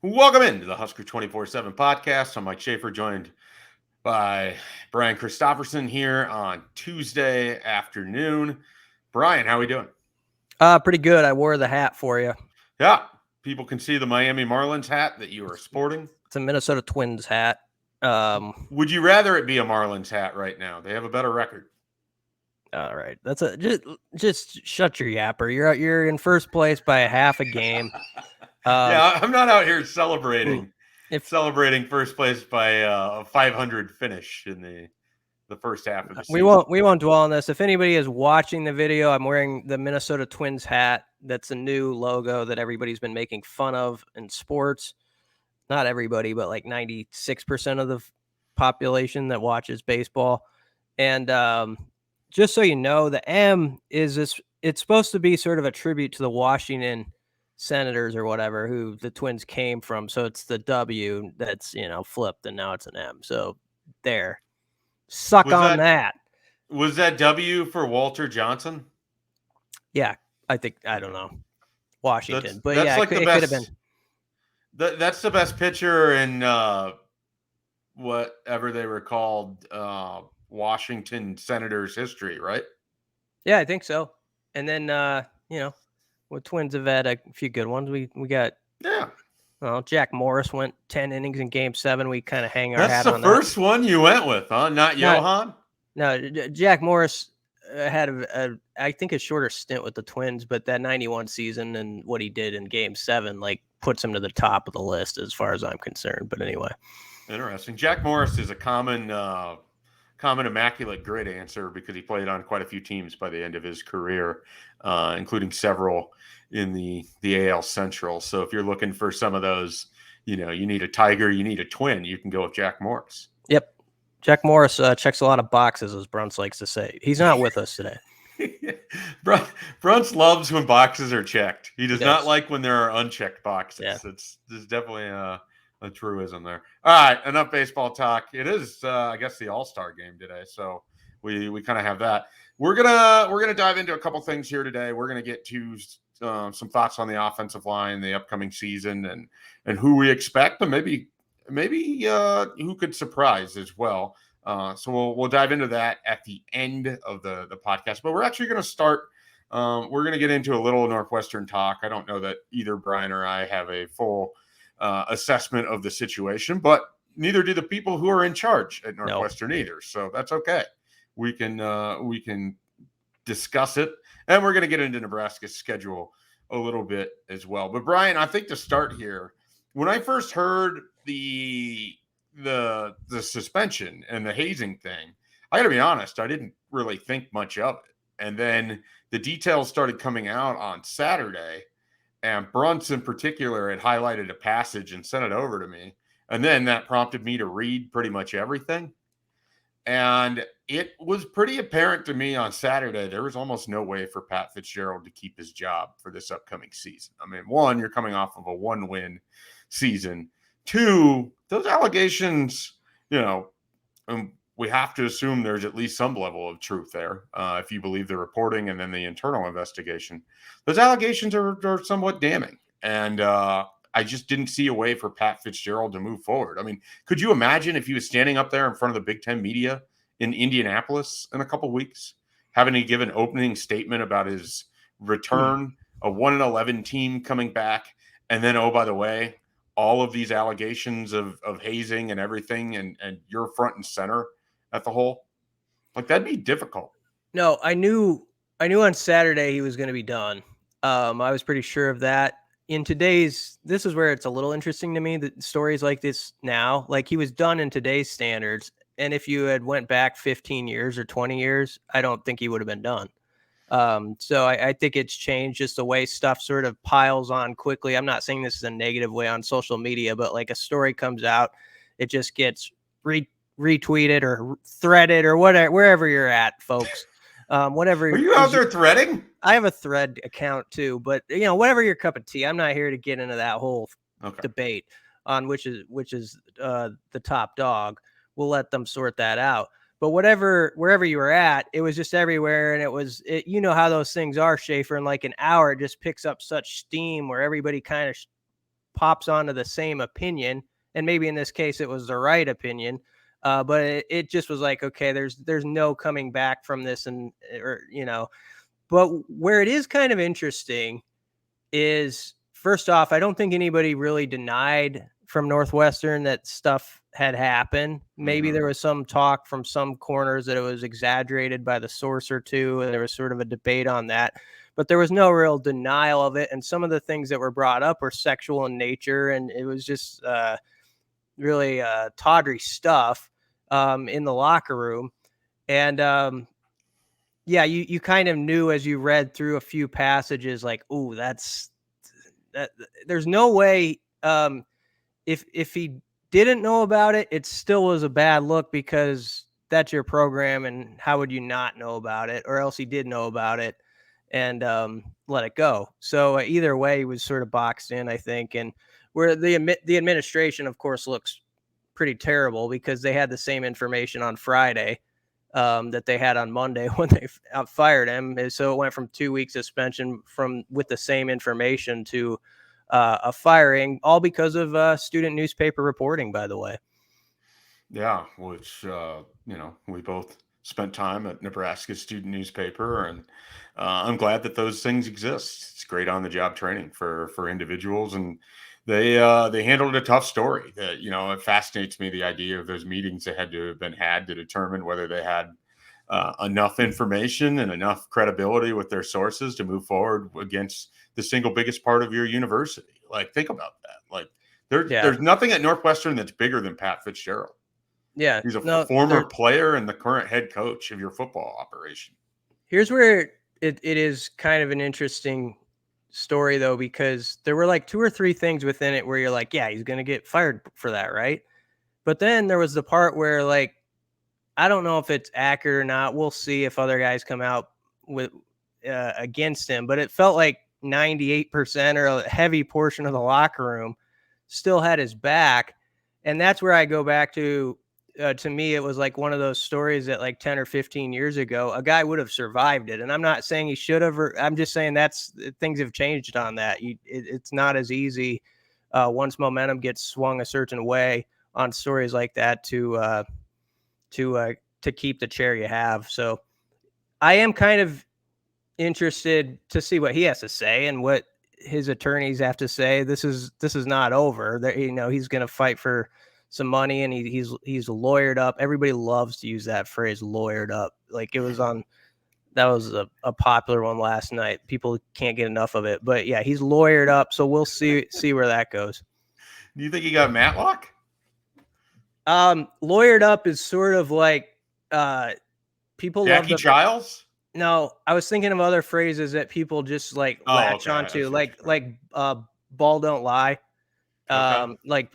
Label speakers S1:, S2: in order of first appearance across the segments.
S1: Welcome into the Husker247 Podcast. I'm Mike Schaefer, joined by Brian Christopherson here on Tuesday afternoon. Brian, how are we doing?
S2: Pretty good. I wore the hat for you.
S1: Yeah, people can see the Miami Marlins hat that you are sporting.
S2: It's a Minnesota Twins hat.
S1: Would you rather it be a Marlins hat right now? They have a better record.
S2: All right, that's just shut your yapper. You're in first place by a half a game.
S1: Yeah, I'm not out here celebrating first place by a 500 finish in the first half of the season.
S2: We won't dwell on this. If anybody is watching the video, I'm wearing the Minnesota Twins hat. That's a new logo that everybody's been making fun of in sports. Not everybody, but like 96% of the population that watches baseball. And just so you know, the M is this. It's supposed to be sort of a tribute to the Washington Senators or whatever, who the Twins came from. So it's the W that's, flipped, and now it's an M. So there. Suck on that.
S1: Was that W for Walter Johnson?
S2: Yeah, I don't know. Washington.
S1: But
S2: yeah,
S1: like
S2: it could have been.
S1: That's the best pitcher in whatever they were called, Washington Senators history, right?
S2: Yeah, I think so. And then, with Twins have had a few good ones. We got, well, Jack Morris went 10 innings in Game 7. We kind of hang our hat on that.
S1: That's the first one you went with, huh? Not Johan?
S2: No, Jack Morris had I think a shorter stint with the Twins, but that 91 season and what he did in Game 7, puts him to the top of the list as far as I'm concerned. But anyway.
S1: Interesting. Jack Morris is a common immaculate grid answer because he played on quite a few teams by the end of his career, including several in the AL Central. So if you're looking for some of those, you need a Tiger, you need a Twin, you can go with Jack Morris.
S2: Yep. Jack Morris checks a lot of boxes, as Brunts likes to say. He's not with us today.
S1: Brunts loves when boxes are checked. He does not like when there are unchecked boxes. Yeah. There's definitely a truism there. All right, enough baseball talk. It is, I guess, the All-Star game today, so we kind of have that. We're gonna dive into a couple things here today. We're gonna get to some thoughts on the offensive line, the upcoming season, and who we expect, and maybe who could surprise as well. So we'll dive into that at the end of the podcast. But we're actually going to start. We're going to get into a little Northwestern talk. I don't know that either Brian or I have a full assessment of the situation, but neither do the people who are in charge at Northwestern either. So that's okay. We can discuss it, and we're going to get into Nebraska's schedule a little bit as well. But Brian, I think to start here, when I first heard the suspension and the hazing thing, I got to be honest, I didn't really think much of it. And then the details started coming out on Saturday, and Brunts in particular had highlighted a passage and sent it over to me. And then that prompted me to read pretty much everything. And it was pretty apparent to me on Saturday, there was almost no way for Pat Fitzgerald to keep his job for this upcoming season. I mean, one, you're coming off of a 1-win season. Two, those allegations, we have to assume there's at least some level of truth there, if you believe the reporting and then the internal investigation. Those allegations are somewhat damning. And I just didn't see a way for Pat Fitzgerald to move forward. I mean, could you imagine if he was standing up there in front of the Big Ten media in Indianapolis in a couple of weeks, having to give an opening statement about his return, a 1-11 team coming back, and then, oh, by the way, all of these allegations of hazing and everything, and you're front and center at the whole? Like, that'd be difficult.
S2: No, I knew on Saturday he was going to be done. I was pretty sure of that. This is where it's a little interesting to me, that stories like this now, like he was done in today's standards. And if you had went back 15 years or 20 years, I don't think he would have been done. So I think it's changed just the way stuff sort of piles on quickly. I'm not saying this is a negative way on social media, but like a story comes out, it just gets retweeted or threaded or whatever, wherever you're at, folks. Whatever.
S1: Are you out there threading?
S2: I have a thread account too, but whatever your cup of tea. I'm not here to get into that whole debate on which is the top dog. We'll let them sort that out. But wherever you were at, it was just everywhere. And you know how those things are, Schaefer. In like an hour, it just picks up such steam where everybody kind of pops onto the same opinion. And maybe in this case, it was the right opinion. But it just was like, okay, there's no coming back from this. But where it is kind of interesting is, first off, I don't think anybody really denied from Northwestern that stuff had happened. Maybe there was some talk from some corners that it was exaggerated by the source or two, and there was sort of a debate on that. But there was no real denial of it. And some of the things that were brought up were sexual in nature, and it was just really tawdry stuff in the locker room. And you kind of knew as you read through a few passages, like, ooh, that. There's no way if he didn't know about it, it still was a bad look, because that's your program, and how would you not know about it? Or else he did know about it and let it go. So either way, he was sort of boxed in, I think. And where the administration, of course, looks pretty terrible, because they had the same information on Friday that they had on Monday when they fired him. And so it went from 2 weeks suspension with the same information to a firing, all because of student newspaper reporting, by the way.
S1: Yeah, which, we both spent time at Nebraska student newspaper, and I'm glad that those things exist. It's great on-the-job training for individuals, and they handled a tough story. That, it fascinates me, the idea of those meetings that had to have been had to determine whether they had enough information and enough credibility with their sources to move forward against the single biggest part of your university. Like, think about that. Like, there's nothing at Northwestern that's bigger than Pat Fitzgerald.
S2: Yeah,
S1: he's a former player and the current head coach of your football operation.
S2: Here's where it is kind of an interesting story, though, because there were like 2 or 3 things within it where you're like, yeah, he's going to get fired for that, right? But then there was the part where, like, I don't know if it's accurate or not. We'll see if other guys come out with against him, but it felt like 98% or a heavy portion of the locker room still had his back. And that's where I go back to me, it was like one of those stories that like 10 or 15 years ago, a guy would have survived it. And I'm not saying he should have, I'm just saying things have changed on that. It's not as easy once momentum gets swung a certain way on stories like that to keep the chair you have. So I am kind of interested to see what he has to say and what his attorneys have to say. This is not over. He's going to fight for some money, and he's lawyered up. Everybody loves to use that phrase, lawyered up. Like, that was a popular one last night. People can't get enough of it. But yeah, he's lawyered up. So we'll see where that goes.
S1: Do you think he got Matlock?
S2: Lawyered up is sort of like people
S1: Jackie
S2: love
S1: Giles.
S2: No, I was thinking of other phrases that people just like latch onto, like ball don't lie. Like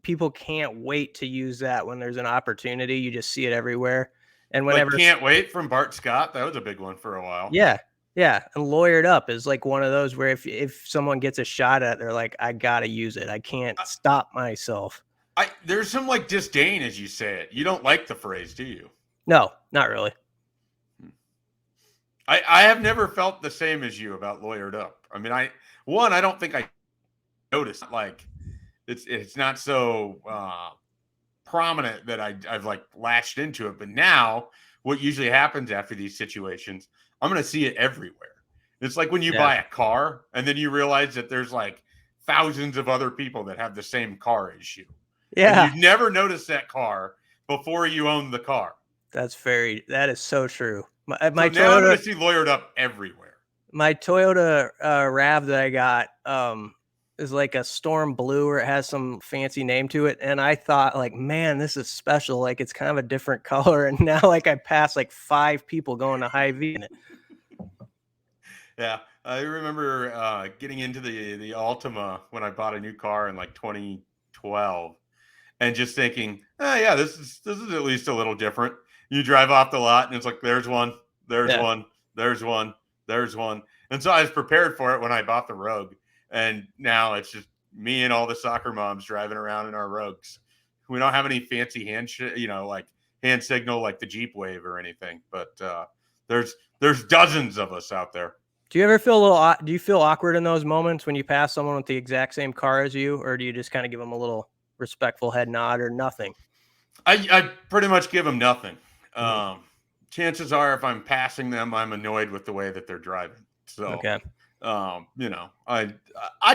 S2: people can't wait to use that when there's an opportunity. You just see it everywhere. And whenever
S1: can't wait from Bart Scott, that was a big one for a while.
S2: Yeah. And lawyered up is like one of those where if someone gets a shot at, they're like, I gotta use it. I can't stop myself.
S1: There's some like disdain as you say it. You don't like the phrase, do you?
S2: No, not really.
S1: I have never felt the same as you about lawyered up. I mean, I don't think I noticed, like, it's not so prominent that I've like latched into it. But now what usually happens after these situations, I'm going to see it everywhere. It's like when you buy a car and then you realize that there's like thousands of other people that have the same car as you.
S2: Yeah.
S1: And you've never noticed that car before you own the car.
S2: That is so true.
S1: My Toyota, now I'm going to see lawyered up everywhere.
S2: My Toyota RAV that I got is like a storm blue, or it has some fancy name to it. And I thought, like, man, this is special. Like, it's kind of a different color. And now, like, I passed like 5 people going to Hy-Vee in it.
S1: Yeah, I remember getting into the Altima when I bought a new car in like 2012, and just thinking, yeah, this is at least a little different. You drive off the lot and it's like, there's one, one, there's one. And so I was prepared for it when I bought the Rogue. And now it's just me and all the soccer moms driving around in our Rogues. We don't have any fancy hand signal like the Jeep Wave or anything, but there's dozens of us out there.
S2: Do you feel awkward in those moments when you pass someone with the exact same car as you, or do you just kind of give them a little respectful head nod or nothing?
S1: I pretty much give them nothing.
S2: Mm-hmm.
S1: Chances are, if I'm passing them, I'm annoyed with the way that they're driving. So,
S2: Okay.
S1: I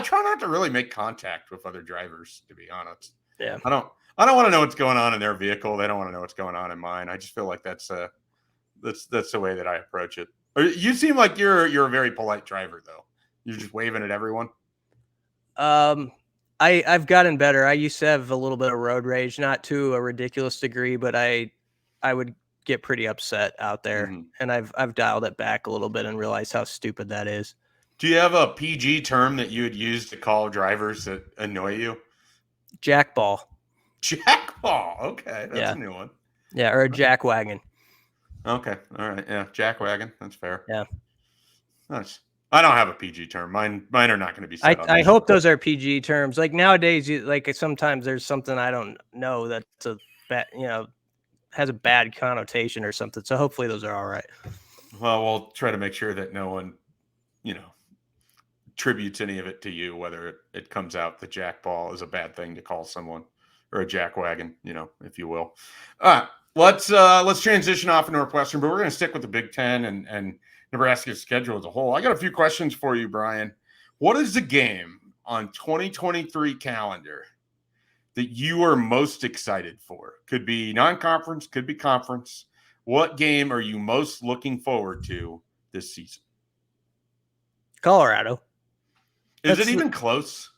S1: try not to really make contact with other drivers, to be honest.
S2: Yeah.
S1: I don't want to know what's going on in their vehicle. They don't want to know what's going on in mine. I just feel like that's the way that I approach it. You seem like you're a very polite driver, though. You're just waving at everyone.
S2: I've gotten better. I used to have a little bit of road rage, not to a ridiculous degree, but I would get pretty upset out there, and I've dialed it back a little bit and realized how stupid that is.
S1: Do you have a PG term that you would use to call drivers that annoy you?
S2: Jackball.
S1: Jackball. Okay, that's a new one.
S2: Yeah, or a jackwagon.
S1: Okay, all right. Yeah, jackwagon. That's fair.
S2: Yeah.
S1: Nice. I don't have a PG term. Mine are not going to be said.
S2: I hope those are PG terms. Like nowadays, sometimes there's something I don't know that's a bad, has a bad connotation or something. So hopefully those are all right.
S1: Well, we'll try to make sure that no one, tributes any of it to you, whether it comes out that jackball is a bad thing to call someone, or a jackwagon, if you will. All right, let's transition off of Northwestern, but we're going to stick with the Big Ten and Nebraska's schedule as a whole. I got a few questions for you, Brian. What is the game on 2023 calendar that you are most excited for? Could be non-conference, could be conference. What game are you most looking forward to this season?
S2: Colorado.
S1: Is it even close?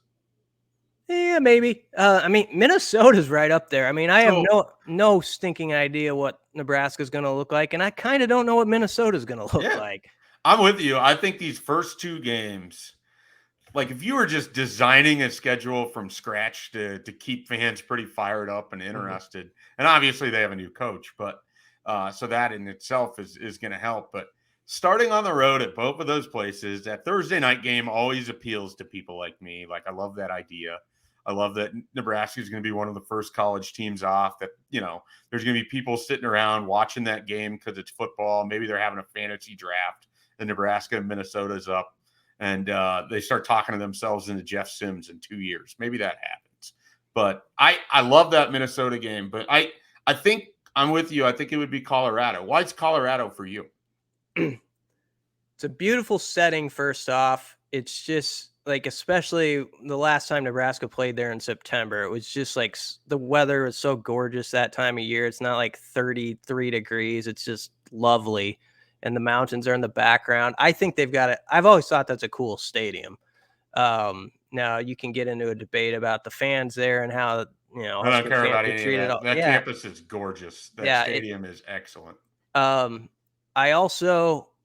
S2: Yeah, maybe. Minnesota's right up there. I have no stinking idea what Nebraska's going to look like, and I kind of don't know what Minnesota's going to look like.
S1: I'm with you. I think these first two games, like if you were just designing a schedule from scratch to keep fans pretty fired up and interested, and obviously they have a new coach, but so that in itself is going to help. But starting on the road at both of those places, that Thursday night game always appeals to people like me. Like, I love that idea. I love that Nebraska is going to be one of the first college teams off, that, there's going to be people sitting around watching that game because it's football. Maybe they're having a fantasy draft and Nebraska and Minnesota's up, and they start talking to themselves into Jeff Sims in 2 years. Maybe that happens. But I love that Minnesota game. But I think I'm with you. I think it would be Colorado. Why is Colorado for you?
S2: It's a beautiful setting, first off. It's just like, especially the last time Nebraska played there in September, it was just like the weather was so gorgeous that time of year. It's not like 33 degrees. It's just lovely. And the mountains are in the background. I think they've got it. I've always thought that's a cool stadium. Now you can get into a debate about the fans there and how,
S1: I don't care about any of that. That campus is gorgeous. That stadium is excellent.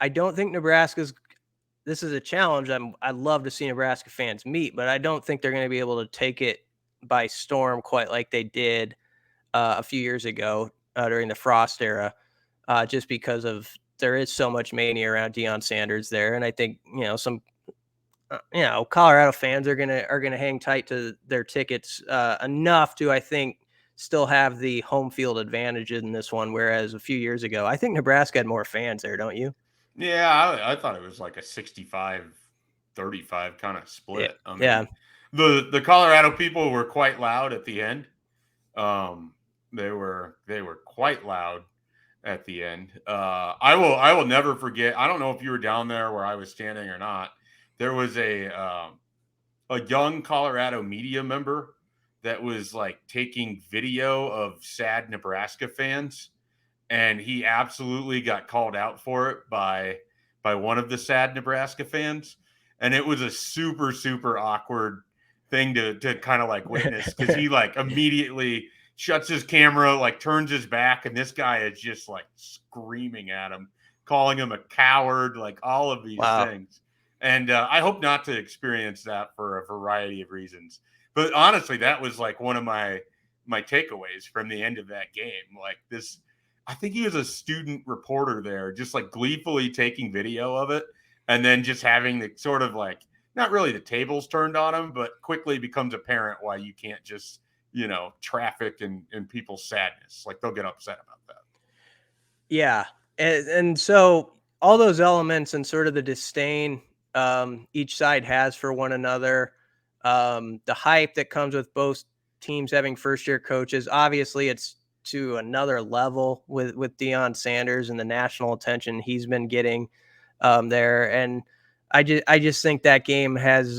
S2: I don't think this is a challenge. I'd love to see Nebraska fans meet, but I don't think they're going to be able to take it by storm quite like they did a few years ago during the Frost era, just because there is so much mania around Deion Sanders there. And I think, Colorado fans are going to hang tight to their tickets enough to, I think, still have the home field advantage in this one. Whereas a few years ago, I think Nebraska had more fans there. Don't you?
S1: Yeah, I thought it was like a 65-35 kind of split. The Colorado people were quite loud at the end. They were quite loud at the end. I will never forget. I don't know if you were down there where I was standing or not. There was a young Colorado media member that was like taking video of sad Nebraska fans, and he absolutely got called out for it by one of the sad Nebraska fans. And it was a super, super awkward thing to kind of like witness, because he like immediately shuts his camera, like turns his back, and this guy is just like screaming at him, calling him a coward, like all of these things. And I hope not to experience that for a variety of reasons. But honestly, that was like one of my takeaways from the end of that game. Like this, I think he was a student reporter there, just like gleefully taking video of it, and then just having the sort of like, not really the tables turned on him, but quickly becomes apparent why you can't just, traffic in people's sadness. Like they'll get upset about that.
S2: Yeah. And so all those elements and sort of the disdain each side has for one another, the hype that comes with both teams having first-year coaches. Obviously, it's to another level with Deion Sanders and the national attention he's been getting there. And I just think that game has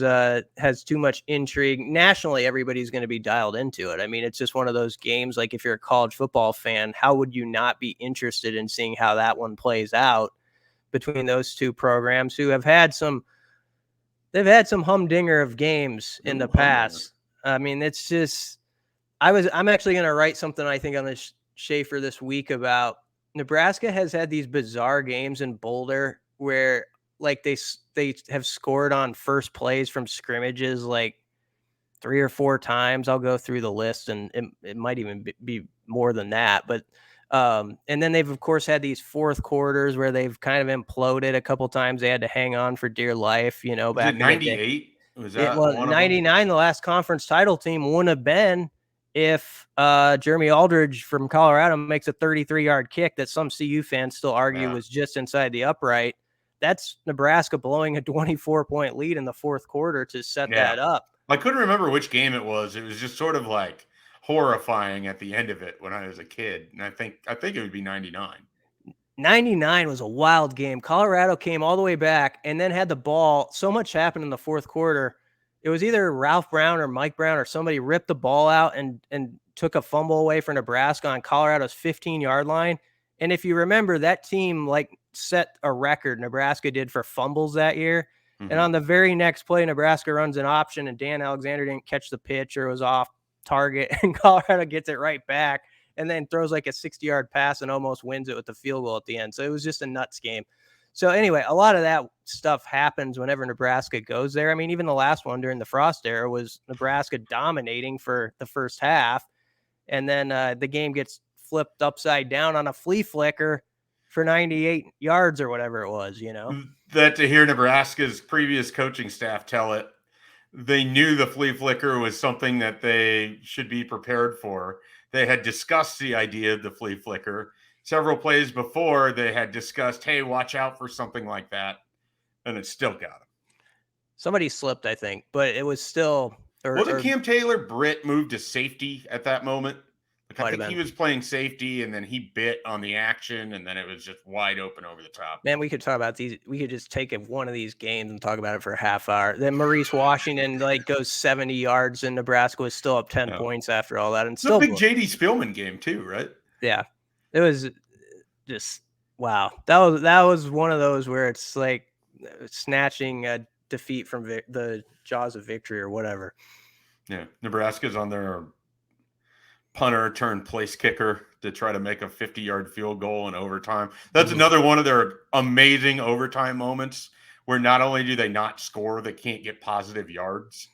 S2: too much intrigue. Nationally, everybody's going to be dialed into it. I mean, it's just one of those games. Like if you're a college football fan, how would you not be interested in seeing how that one plays out between those two programs who have had they've had some humdinger of games in the past. I mean, it's just, I'm actually going to write something, I think, on this Schaefer this week about Nebraska has had these bizarre games in Boulder where like they have scored on first plays from scrimmages like 3 or 4 times. I'll go through the list and it might even be more than that. But and then they've of course had these fourth quarters where they've kind of imploded a couple times. They had to hang on for dear life, you know, back in
S1: 98. Was that
S2: well, 99, the last conference title team wouldn't have been if Jeremy Aldridge from Colorado makes a 33-yard kick that some CU fans still argue was just inside the upright. That's Nebraska blowing a 24-point lead in the fourth quarter to set that up.
S1: I couldn't remember which game it was. It was just sort of like horrifying at the end of it when I was a kid. And I think it would be 99.
S2: 99 was a wild game. Colorado came all the way back and then had the ball. So much happened in the fourth quarter. It was either Ralph Brown or Mike Brown or somebody ripped the ball out and took a fumble away for Nebraska on Colorado's 15-yard line. And if you remember, that team like set a record, Nebraska did, for fumbles that year. Mm-hmm. And on the very next play, Nebraska runs an option and Dan Alexander didn't catch the pitch or was off target, and Colorado gets it right back and then throws like a 60-yard pass and almost wins it with the field goal at the end. So it was just a nuts game. So anyway, a lot of that stuff happens whenever Nebraska goes there. I mean, even the last one during the Frost era was Nebraska dominating for the first half. And then the game gets flipped upside down on a flea flicker for 98 yards or whatever it was, you know.
S1: That to hear Nebraska's previous coaching staff tell it, they knew the flea flicker was something that they should be prepared for. They had discussed the idea of the flea flicker. Several plays before, they had discussed, hey, watch out for something like that. And it still got him.
S2: Somebody slipped, I think, but it was still...
S1: Wasn't Cam Taylor Britt moved to safety at that moment? Like, I think he was playing safety, and then he bit on the action, and then it was just wide open over the top.
S2: Man, we could talk about these. We could just take one of these games and talk about it for a half hour. Then Maurice Washington goes 70 yards, and Nebraska was still up 10 points after all that. And
S1: it's
S2: still
S1: a big J.D. Spielman game too, right?
S2: Yeah, it was just wow. That was one of those where it's like snatching a defeat from the jaws of victory or whatever.
S1: Yeah, Nebraska's on their punter turned place kicker to try to make a 50-yard field goal in overtime. That's another one of their amazing overtime moments where not only do they not score, they can't get positive yards.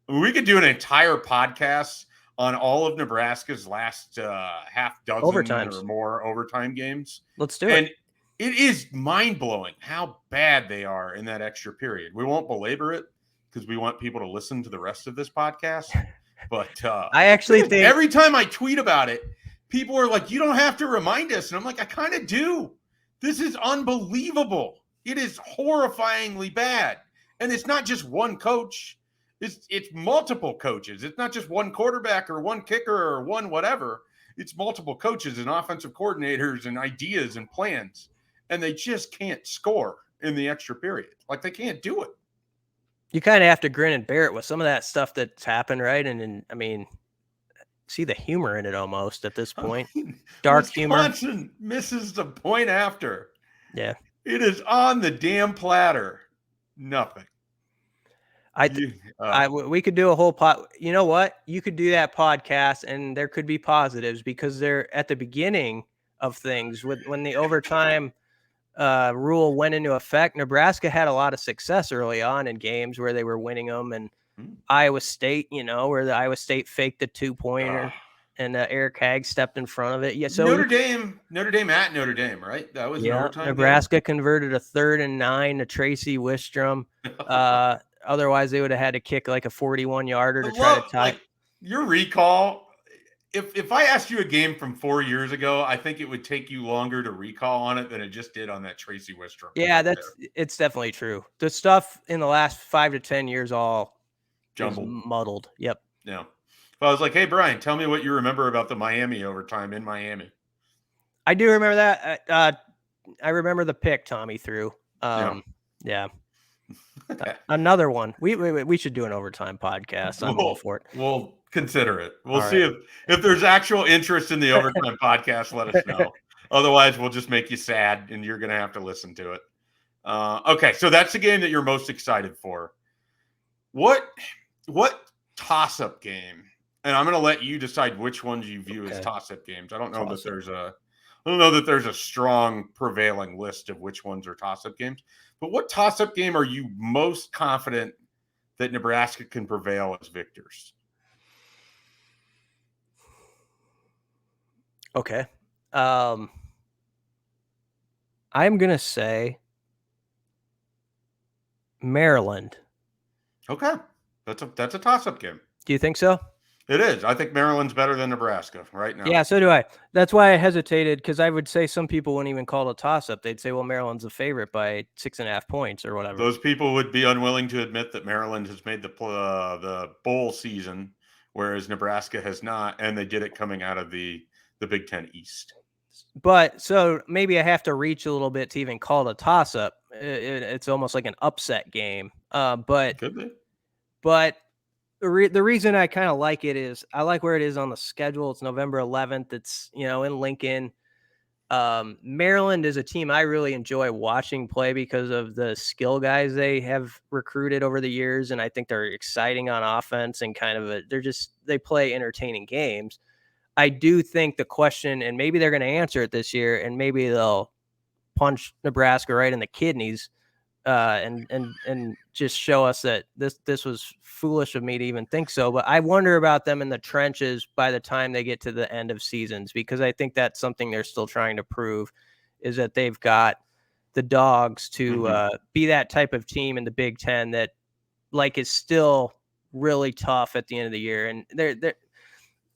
S1: We could do an entire podcast on all of Nebraska's last half dozen or more overtime games.
S2: Let's do it.
S1: And it is mind-blowing how bad they are in that extra period. We won't belabor it because we want people to listen to the rest of this podcast. But
S2: I actually think
S1: every time I tweet about it, people are like, you don't have to remind us. And I'm like, I kind of do. This is unbelievable. It is horrifyingly bad. And it's not just one coach. It's multiple coaches. It's not just one quarterback or one kicker or one whatever. It's multiple coaches and offensive coordinators and ideas and plans. And they just can't score in the extra period. Like, they can't do it.
S2: You kind of have to grin and bear it with some of that stuff that's happened, right? And I mean, see the humor in it almost at this point. Dark humor.
S1: Wisconsin misses the point after.
S2: Yeah.
S1: It is on the damn platter. Nothing.
S2: We could do a whole You know what? You could do that podcast and there could be positives because they're at the beginning of things when the overtime rule went into effect. Nebraska had a lot of success early on in games where they were winning them, and Iowa State, where the Iowa State faked the 2-pointer and Eric Hagg stepped in front of it. Yeah, so
S1: Notre Dame at Notre Dame, right? That was an overtime
S2: Nebraska
S1: game.
S2: Converted a 3rd and 9 to Tracy Wistrom. Otherwise, they would have had to kick like a 41-yarder to try to tie.
S1: Your recall if I asked you a game from 4 years ago, I think it would take you longer to recall on it than it just did on that Tracy Wistrom.
S2: Yeah, it's definitely true. The stuff in the last 5 to 10 years all
S1: jumbled,
S2: muddled. Yep.
S1: Yeah. Well, I was like, hey, Brian, tell me what you remember about the Miami overtime in Miami.
S2: I do remember that. I remember the pick Tommy threw. Yeah. Another one. We should do an overtime podcast. I'm all for it.
S1: We'll consider it. We'll see if there's actual interest in the overtime podcast. Let us know. Otherwise, we'll just make you sad, and you're going to have to listen to it. Okay, so that's the game that you're most excited for. What toss-up game? And I'm going to let you decide which ones you view as toss-up games. I don't know that there's a strong prevailing list of which ones are toss-up games. But what toss-up game are you most confident that Nebraska can prevail as victors?
S2: Okay. I'm going to say Maryland.
S1: Okay. That's a toss-up game.
S2: Do you think so?
S1: It is. I think Maryland's better than Nebraska right now.
S2: Yeah, so do I. That's why I hesitated, because I would say some people wouldn't even call it a toss-up. They'd say, well, Maryland's a favorite by 6.5 points or whatever.
S1: Those people would be unwilling to admit that Maryland has made the bowl season, whereas Nebraska has not, and they did it coming out of the Big Ten East.
S2: But so maybe I have to reach a little bit to even call it a toss-up. It's almost like an upset game. But
S1: could be.
S2: But the reason I kind of like it is I like where it is on the schedule. It's November 11th. It's, in Lincoln. Maryland is a team I really enjoy watching play because of the skill guys they have recruited over the years. And I think they're exciting on offense and they play entertaining games. I do think the question, and maybe they're going to answer it this year, and maybe they'll punch Nebraska right in the kidneys, and just show us that this was foolish of me to even think so. But I wonder about them in the trenches by the time they get to the end of seasons, because I think that's something they're still trying to prove, is that they've got the dogs to be that type of team in the Big Ten that is still really tough at the end of the year. And they're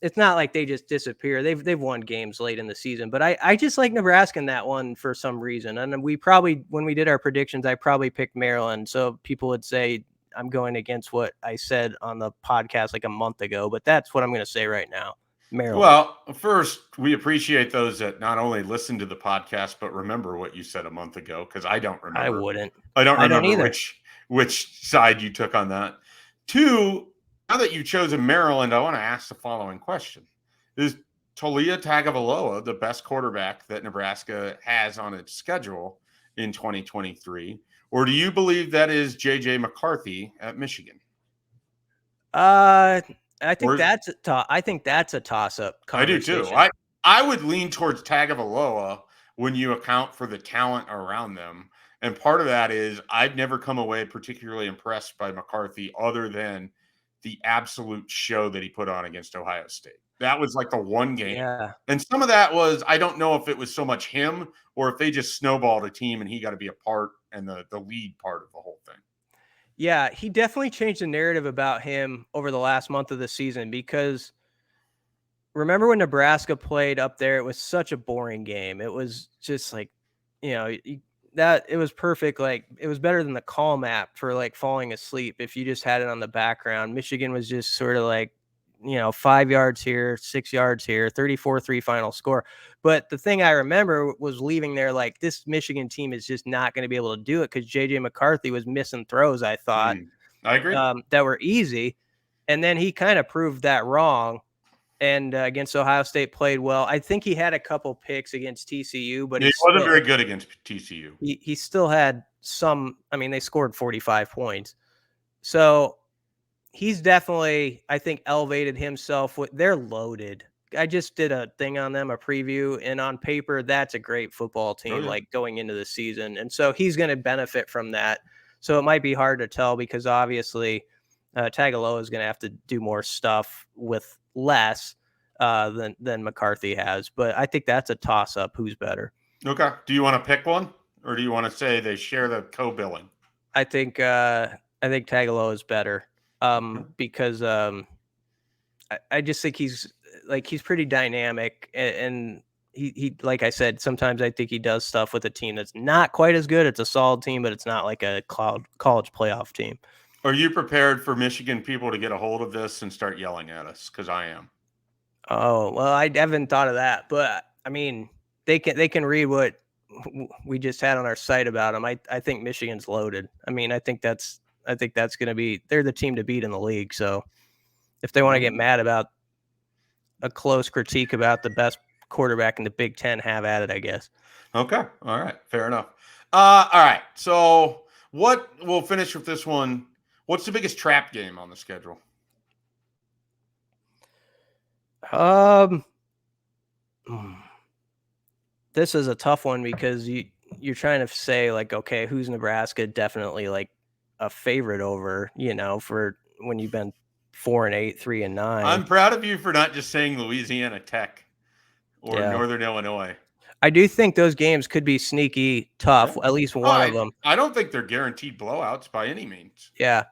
S2: it's not like they just disappear. They've won games late in the season, but I just like Nebraska in that one for some reason. And we probably, when we did our predictions, I probably picked Maryland. So people would say I'm going against what I said on the podcast like a month ago, but that's what I'm going to say right now. Maryland.
S1: Well, first, we appreciate those that not only listen to the podcast, but remember what you said a month ago, because I don't remember.
S2: I wouldn't.
S1: I don't remember which side you took on that. Two, now that you've chosen Maryland, I want to ask the following question. Is Taulia Tagovailoa the best quarterback that Nebraska has on its schedule in 2023? Or do you believe that is JJ McCarthy at Michigan?
S2: I think that's a toss-up
S1: I do too. I would lean towards Tagovailoa when you account for the talent around them. And part of that is I've never come away particularly impressed by McCarthy other than the absolute show that he put on against Ohio State. That was like the one game.
S2: Yeah.
S1: And some of that was, I don't know if it was so much him or if they just snowballed a team and he got to be a part and the lead part of the whole thing.
S2: Yeah, he definitely changed the narrative about him over the last month of the season, because remember when Nebraska played up there, it was such a boring game. It was just like, that it was perfect. Like, it was better than the Calm app for like falling asleep if you just had it on the background. Michigan was just sort of like, 5 yards here, 6 yards here, 34-3 final score. But the thing I remember was leaving there like, this Michigan team is just not going to be able to do it, because JJ McCarthy was missing throws, I thought.
S1: I agree.
S2: That were easy. And then he kind of proved that wrong. And against Ohio State played well. I think he had a couple picks against TCU, but
S1: he wasn't very good against TCU.
S2: He still had some. I mean, they scored 45 points. So he's definitely, I think, elevated himself. They're loaded. I just did a thing on them, a preview, and on paper, that's a great football team, like going into the season. And so he's going to benefit from that. So it might be hard to tell, because obviously Tagovailoa is going to have to do more stuff with less than McCarthy has. But I think that's a toss-up. Who's better?
S1: Okay. Do you want to pick one, or do you want to say they share the co-billing?
S2: I think Tagovailoa is better, because I just think he's like he's pretty dynamic, and he like I said, sometimes I think he does stuff with a team that's not quite as good. It's a solid team, but it's not like a college playoff team.
S1: Are you prepared for Michigan people to get a hold of this and start yelling at us? Because I am.
S2: Oh, well, I haven't thought of that, but I mean, they can read what we just had on our site about them. I think Michigan's loaded. I mean, I think that's going to be, they're the team to beat in the league. So if they want to get mad about a close critique about the best quarterback in the Big Ten, have at it, I guess.
S1: Okay. All right. Fair enough. All right. So we'll finish with this one. What's the biggest trap game on the schedule?
S2: This is a tough one because you're trying to say like, okay, who's Nebraska definitely like a favorite over, for when you've been 4-8, 3-9.
S1: I'm proud of you for not just saying Louisiana Tech or Northern Illinois.
S2: I do think those games could be sneaky tough, at least one of them.
S1: I don't think they're guaranteed blowouts by any means.
S2: Yeah.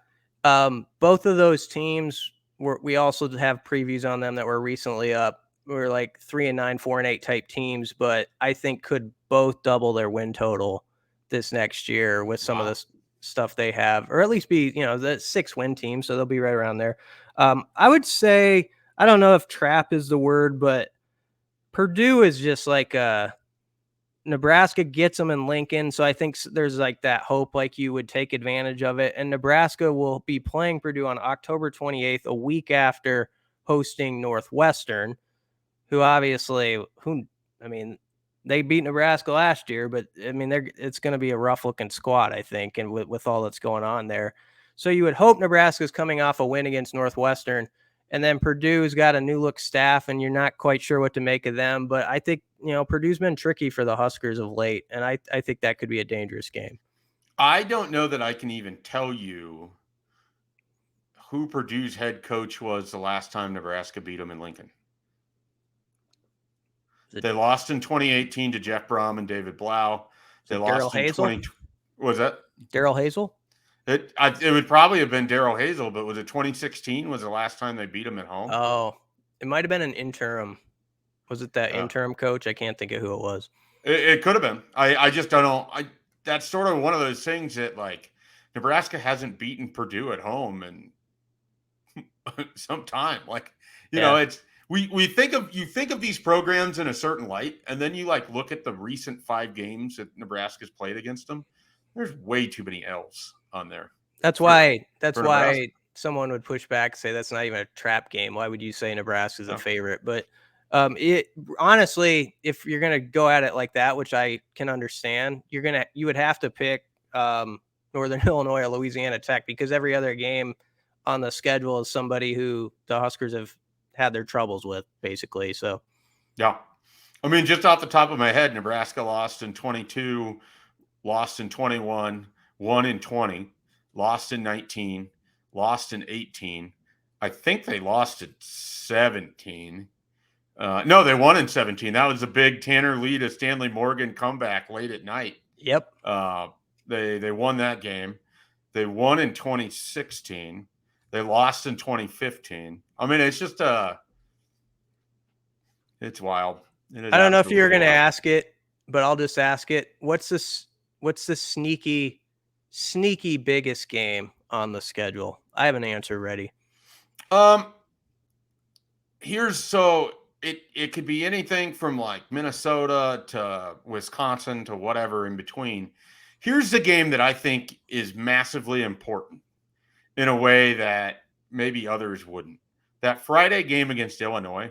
S2: Both of those teams we also have previews on them that were recently up. We're like 3-9, 4-8 type teams, but I think could both double their win total this next year with some of the stuff they have, or at least be, the 6-win team. So they'll be right around there. I would say, I don't know if trap is the word, but Purdue is just like Nebraska gets them in Lincoln. So I think there's like that hope, like you would take advantage of it. And Nebraska will be playing Purdue on October 28th, a week after hosting Northwestern, who obviously, they beat Nebraska last year, but I mean, it's going to be a rough looking squad, I think. And with all that's going on there. So you would hope Nebraska's coming off a win against Northwestern, and then Purdue's got a new look staff and you're not quite sure what to make of them. But I think, Purdue's been tricky for the Huskers of late. And I think that could be a dangerous game.
S1: I don't know that I can even tell you who Purdue's head coach was the last time Nebraska beat them in Lincoln. They lost in 2018 to Jeff Brom and David Blau. They lost in 2020. Was that
S2: Darrell Hazel?
S1: It would probably have been Darrell Hazel, but was it 2016 was the last time they beat him at home?
S2: Oh, it might have been an interim. Was it that interim coach? I can't think of who it was.
S1: It could have been. I just don't know. That's sort of one of those things that, like, Nebraska hasn't beaten Purdue at home in some time. Like, it's you think of these programs in a certain light, and then you like look at the recent 5 games that Nebraska's played against them. There's way too many L's on there.
S2: That's why someone would push back and say that's not even a trap game. Why would you say Nebraska's a favorite? But it honestly, if you're gonna go at it like that, which I can understand, you would have to pick Northern Illinois or Louisiana Tech, because every other game on the schedule is somebody who the Huskers have had their troubles with, basically. So
S1: yeah, I mean, just off the top of my head, Nebraska lost in 22, lost in 21, won in 20, lost in 19, lost in 18. I think they lost at 17. No, they won in 17. That was a big Tanner Lee to Stanley Morgan comeback late at night.
S2: Yep.
S1: They won that game. They won in 2016. They lost in 2015. I mean, it's just it's wild.
S2: I don't know if you're going to ask it, but I'll just ask it. What's the sneaky biggest game on the schedule? I have an answer ready.
S1: It could be anything from like Minnesota to Wisconsin to whatever in between. Here's the game that I think is massively important in a way that maybe others wouldn't. That Friday game against Illinois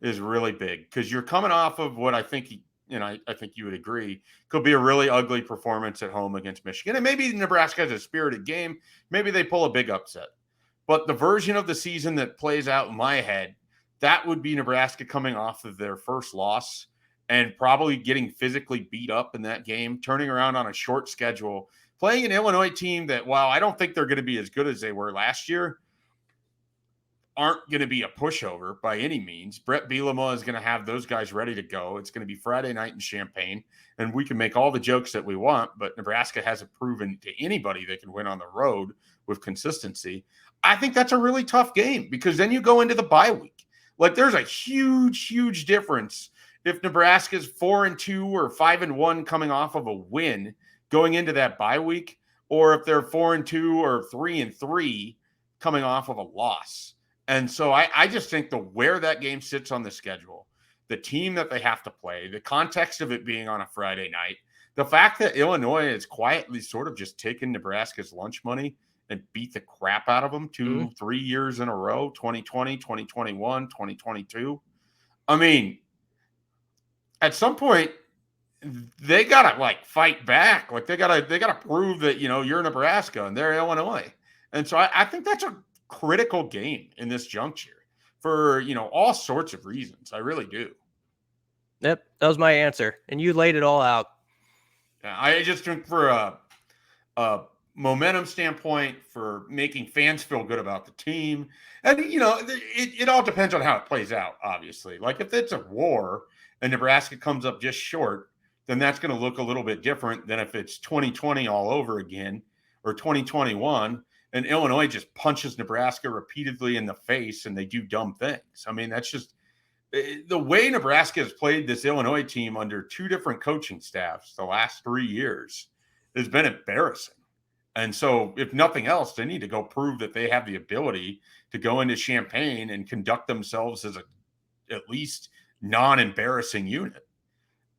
S1: is really big because you're coming off of what I think, I think you would agree, could be a really ugly performance at home against Michigan. And maybe Nebraska has a spirited game. Maybe they pull a big upset. But the version of the season that plays out in my head, that would be Nebraska coming off of their first loss and probably getting physically beat up in that game, turning around on a short schedule, playing an Illinois team that, while I don't think they're going to be as good as they were last year, aren't going to be a pushover by any means. Brett Bielema is going to have those guys ready to go. It's going to be Friday night in Champaign, and we can make all the jokes that we want, but Nebraska hasn't proven to anybody they can win on the road with consistency. I think that's a really tough game because then you go into the bye week. Like there's a huge difference if Nebraska's 4-2 or 5-1 coming off of a win going into that bye week, or if they're 4-2 or 3-3 coming off of a loss. And so I just think where that game sits on the schedule, the team that they have to play, the context of it being on a Friday night, the fact that Illinois is quietly sort of just taken Nebraska's lunch money and beat the crap out of them 2-3 years in a row, 2020, 2021, 2022. I mean, at some point, they gotta like fight back. Like they gotta prove that you're Nebraska and they're Illinois. And so I think that's a critical game in this juncture for all sorts of reasons. I really do.
S2: Yep, that was my answer, and you laid it all out.
S1: Yeah, I just think for a momentum standpoint, for making fans feel good about the team, and it all depends on how it plays out. Obviously, like if it's a war and Nebraska comes up just short, then that's going to look a little bit different than if it's 2020 all over again or 2021 and Illinois just punches Nebraska repeatedly in the face and they do dumb things. I mean, that's just the way Nebraska has played this Illinois team under two different coaching staffs the last 3 years has been embarrassing. And so if nothing else, they need to go prove that they have the ability to go into Champaign and conduct themselves as at least non-embarrassing unit.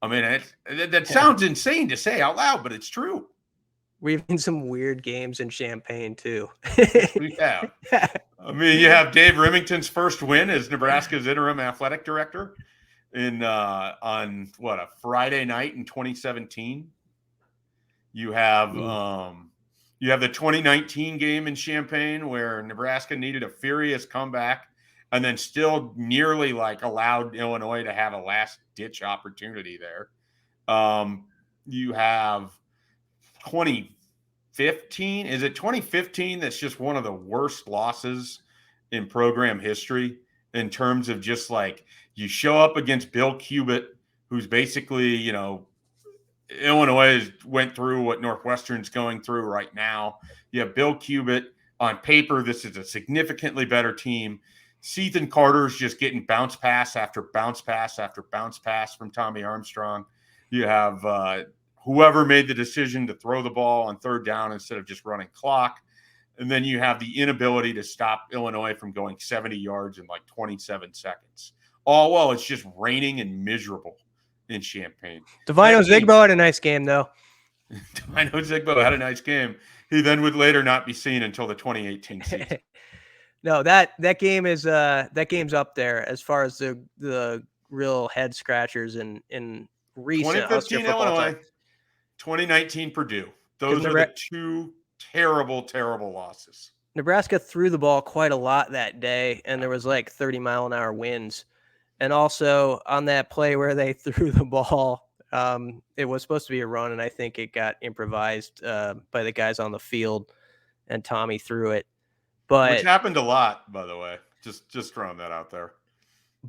S1: I mean, that sounds insane to say out loud, but it's true.
S2: We've seen some weird games in Champaign too.
S1: We have. I mean, you have Dave Remington's first win as Nebraska's interim athletic director on a Friday night in 2017. You have the 2019 game in Champaign where Nebraska needed a furious comeback and then still nearly allowed Illinois to have a last ditch opportunity there. You have 2015. Is it 2015? That's just one of the worst losses in program history in terms of just you show up against Bill Cubitt, who's basically, Illinois went through what Northwestern's going through right now. You have Bill Cubitt. On paper, this is a significantly better team. Sethan Carter's just getting bounce pass after bounce pass after bounce pass from Tommy Armstrong. You have whoever made the decision to throw the ball on third down instead of just running clock. And then you have the inability to stop Illinois from going 70 yards in 27 seconds. All while it's just raining and miserable in Champaign.
S2: Divino Zigbo had a nice game, though.
S1: Divino Zigbo had a nice game. He then would later not be seen until the 2018 season.
S2: No, that game's up there as far as the real head scratchers in recent
S1: 2015 Illinois, 2019 Purdue. Those are the two terrible losses.
S2: Nebraska threw the ball quite a lot that day, and there was 30-mile-an-hour winds. And also on that play where they threw the ball, it was supposed to be a run, and I think it got improvised by the guys on the field, and Tommy threw it. Which
S1: happened a lot, by the way. Just throwing that out there.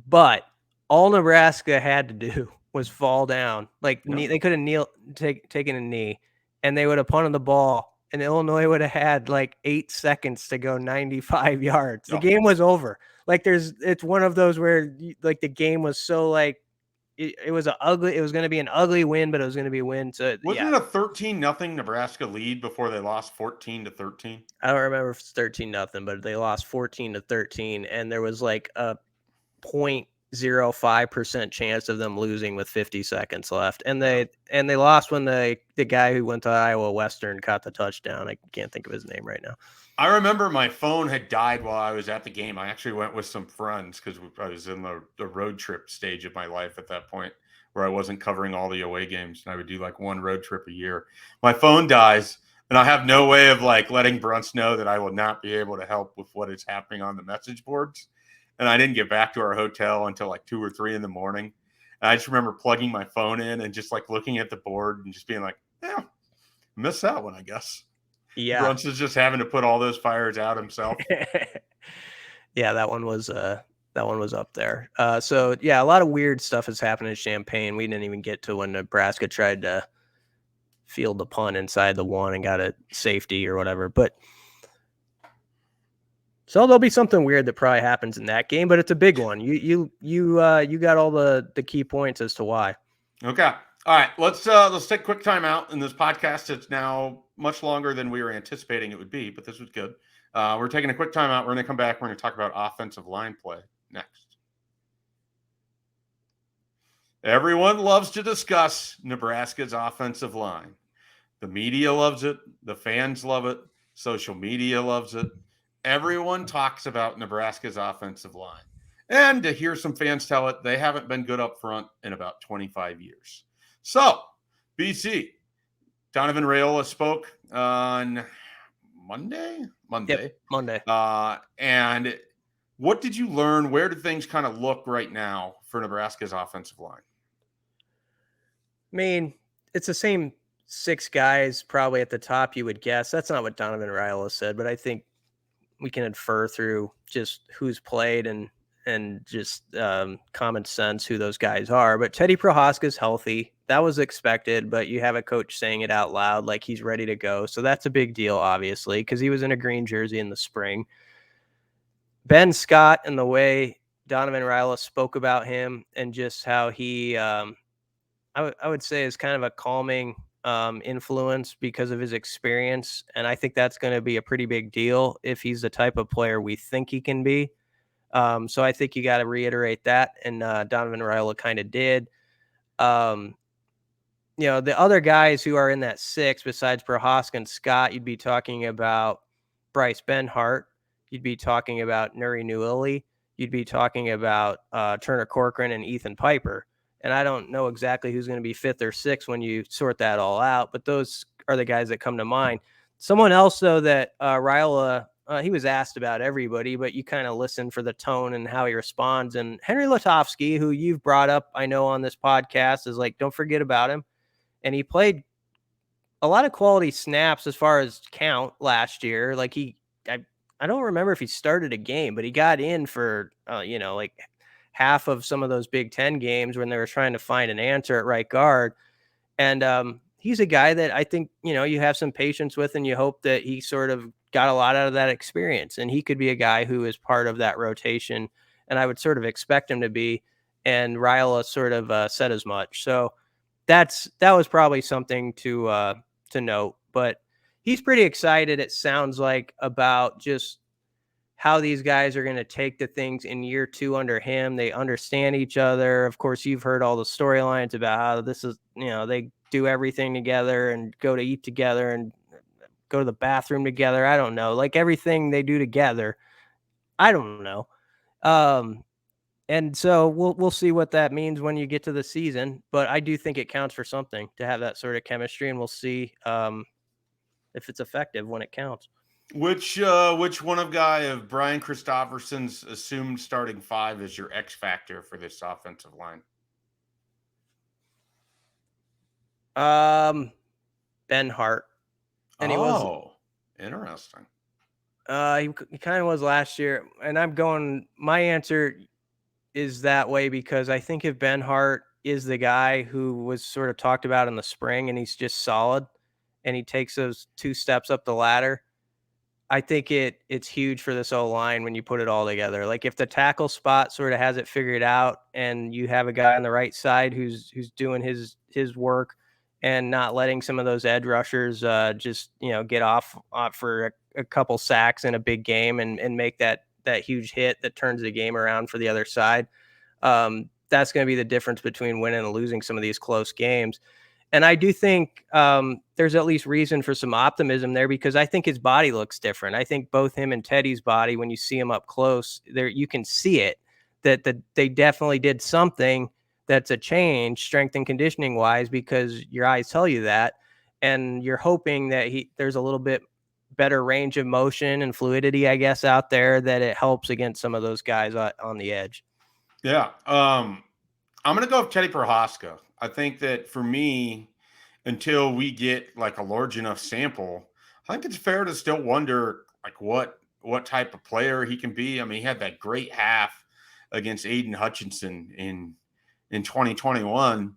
S2: But all Nebraska had to do was fall down. They could have taken a knee, and they would have punted the ball, and Illinois would have had 8 seconds to go 95 yards. The game was over. It's one of those where the game was so it was going to be an ugly win, but it was going to be a win. So
S1: wasn't it a 13-0 Nebraska lead before they lost 14-13?
S2: I don't remember if it's 13-0, but they lost 14-13, and there was a 0.05% chance of them losing with 50 seconds left. And they lost when the guy who went to Iowa Western caught the touchdown. I can't think of his name right now.
S1: I remember my phone had died while I was at the game. I actually went with some friends because I was in the road trip stage of my life at that point where I wasn't covering all the away games, and I would do one road trip a year. My phone dies, and I have no way of letting Brunts know that I will not be able to help with what is happening on the message boards. And I didn't get back to our hotel until 2 or 3 in the morning. And I just remember plugging my phone in and just looking at the board and just being missed that one, I guess.
S2: Yeah.
S1: Brunts is just having to put all those fires out himself.
S2: Yeah, that one was up there. So yeah, a lot of weird stuff has happened in Champaign. We didn't even get to when Nebraska tried to field the punt inside the one and got a safety or whatever. But So there'll be something weird that probably happens in that game, but it's a big one. You got all the key points as to why.
S1: Okay. All right. Let's take a quick time out in this podcast. It's now much longer than we were anticipating it would be, but this was good. We're taking a quick time out. We're going to come back. We're going to talk about offensive line play next. Everyone loves to discuss Nebraska's offensive line. The media loves it. The fans love it. Social media loves it. Everyone talks about Nebraska's offensive line. And to hear some fans tell it, they haven't been good up front in about 25 years. So, BC, Donovan Rhule spoke on Monday.
S2: Yep, Monday.
S1: And what did you learn? Where do things kind of look right now for Nebraska's offensive line?
S2: I mean, it's the same 6 guys probably at the top, you would guess. That's not what Donovan Rhule said, but I think we can infer through just who's played and just common sense who those guys are. But Teddy Prohaska's healthy. That was expected, but you have a coach saying it out loud like he's ready to go. So that's a big deal, obviously, because he was in a green jersey in the spring. Ben Scott and the way Donovan Rhule spoke about him and just how he, I would say, is kind of a calming influence because of his experience. And I think that's going to be a pretty big deal if he's the type of player we think he can be. So I think you got to reiterate that. And Donovan Rhule kind of did. The other guys who are in that 6, besides Prohaska and Scott, you'd be talking about Bryce Benhart. You'd be talking about Nuri Newell. You'd be talking about Turner Corcoran and Ethan Piper. And I don't know exactly who's going to be 5th or 6th when you sort that all out, but those are the guys that come to mind. Someone else, though, that Rhule, he was asked about everybody, but you kind of listen for the tone and how he responds. And Henry Lutovsky, who you've brought up, I know, on this podcast, is like, don't forget about him. And he played a lot of quality snaps as far as count last year. Like I don't remember if he started a game, but he got in for, like half of some of those Big Ten games when they were trying to find an answer at right guard. And he's a guy that I think, you have some patience with, and you hope that he sort of got a lot out of that experience. And he could be a guy who is part of that rotation. And I would sort of expect him to be. And Rhule sort of said as much. So that was probably something to note. But he's pretty excited, it sounds like, about just how these guys are going to take the things in year 2 under him. They understand each other. Of course, you've heard all the storylines about how this is, they do everything together and go to eat together and go to the bathroom together. I don't know, like everything they do together. I don't know. And so we'll see what that means when you get to the season, but I do think it counts for something to have that sort of chemistry, and we'll see if it's effective when it counts.
S1: Which one of Brian Christopherson's assumed starting 5 is your X factor for this offensive line?
S2: Benhart. And
S1: interesting.
S2: He kind of was last year, and my answer is that way because I think if Benhart is the guy who was sort of talked about in the spring and he's just solid and he takes those 2 steps up the ladder, I think it's huge for this O-line when you put it all together. Like if the tackle spot sort of has it figured out and you have a guy on the right side who's doing his work and not letting some of those edge rushers just, get off for a couple sacks in a big game and make that huge hit that turns the game around for the other side. That's going to be the difference between winning and losing some of these close games. And I do think there's at least reason for some optimism there because I think his body looks different. I think both him and Teddy's body, when you see him up close, there you can see it that they definitely did something that's a change, strength and conditioning wise, because your eyes tell you that, and you're hoping that there's a little bit better range of motion and fluidity, I guess, out there that it helps against some of those guys on the edge.
S1: Yeah, I'm going to go with Teddy Prohaska. I think that for me, until we get like a large enough sample, I think it's fair to still wonder like what type of player he can be. I mean, he had that great half against Aiden Hutchinson in 2021,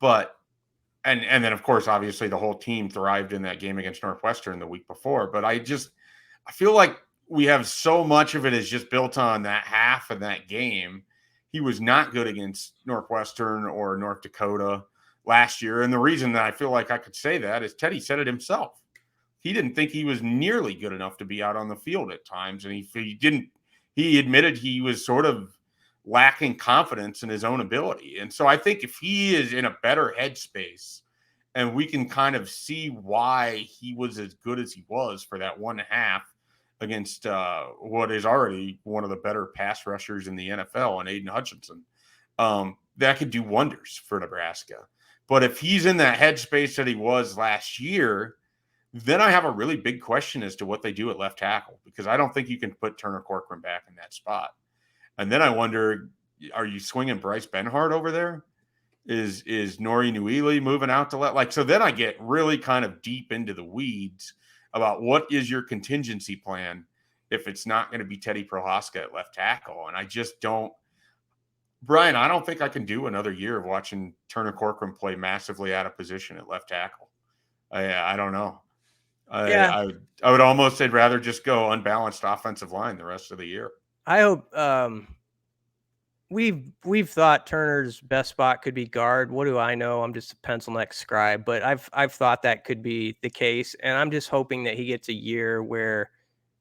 S1: but and then of course, obviously the whole team thrived in that game against Northwestern the week before. But I feel like we have so much of it is just built on that half of that game. He was not good against Northwestern or North Dakota last year. And the reason that I feel like I could say that is Teddy said it himself. He didn't think he was nearly good enough to be out on the field at times. And he admitted he was sort of lacking confidence in his own ability. And so I think if he is in a better headspace and we can kind of see why he was as good as he was for that 1.5 against what is already one of the better pass rushers in the NFL, and Aiden Hutchinson, that could do wonders for Nebraska. But if he's in that headspace that he was last year, then I have a really big question as to what they do at left tackle, because I don't think you can put Turner Corcoran back in that spot. And then I wonder, are you swinging Bryce Benhart over there? Is Nori Nuili moving out to let, so then I get really kind of deep into the weeds about what is your contingency plan if it's not going to be Teddy Prohaska at left tackle. And I just don't, Brian, I don't think I can do another year of watching Turner Corcoran play massively out of position at left tackle. I don't know. I would almost say rather just go unbalanced offensive line the rest of the year.
S2: I hope we've thought Turner's best spot could be guard. What do I know? I'm just a pencil neck scribe, but I've thought that could be the case, and I'm just hoping that he gets a year where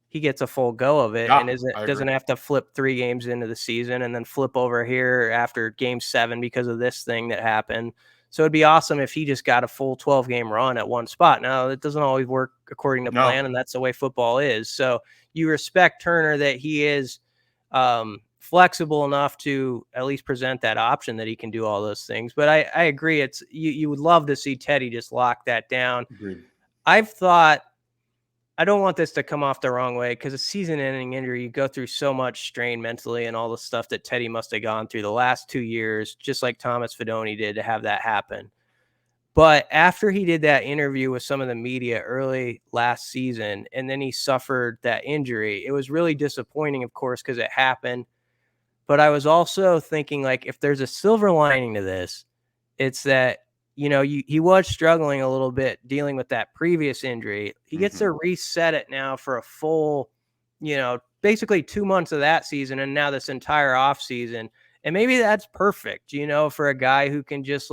S2: he gets a full go of it and doesn't have to flip 3 games into the season and then flip over here after game 7 because of this thing that happened. So it'd be awesome if he just got a full 12-game run at one spot. Now, it doesn't always work according to plan, and that's the way football is. So you respect Turner that he is flexible enough to at least present that option that he can do all those things. But I agree. It's you would love to see Teddy just lock that down.
S1: Agreed.
S2: I've thought, I don't want this to come off the wrong way, because a season-ending injury, you go through so much strain mentally and all the stuff that Teddy must have gone through the last 2 years, just like Thomas Fidone did, to have that happen. But after he did that interview with some of the media early last season, and then he suffered that injury, it was really disappointing, of course, because it happened. But I was also thinking, like, if there's a silver lining to this, it's that, he was struggling a little bit dealing with that previous injury. He gets to reset it now for a full, basically 2 months of that season, and now this entire off season. And maybe that's perfect, for a guy who can just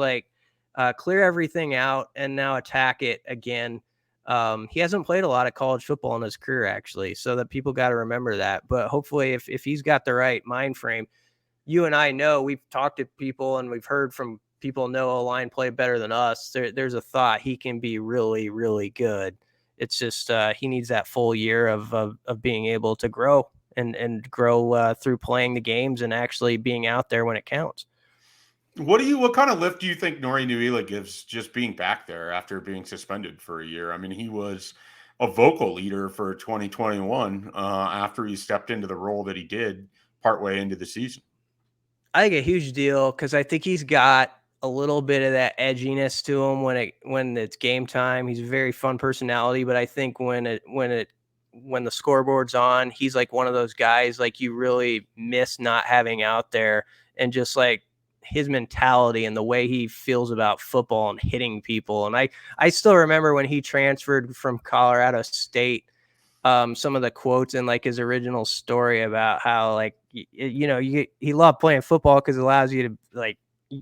S2: clear everything out and now attack it again. He hasn't played a lot of college football in his career, actually, so that people got to remember that. But hopefully if he's got the right mind frame, you and I know, we've talked to people and we've heard from people know O-line play better than us. There's a thought he can be really, really good. It's just he needs that full year of being able to grow and grow through playing the games and actually being out there when it counts.
S1: What kind of lift do you think Nori Nuila gives just being back there after being suspended for a year? I mean, he was a vocal leader for 2021 after he stepped into the role that he did partway into the season.
S2: I think a huge deal, because I think he's got a little bit of that edginess to him when it's game time. He's a very fun personality, but I think when the scoreboard's on, he's like one of those guys you really miss not having out there, and just his mentality and the way he feels about football and hitting people. And I still remember when he transferred from Colorado State, some of the quotes in his original story about how he loved playing football because it allows you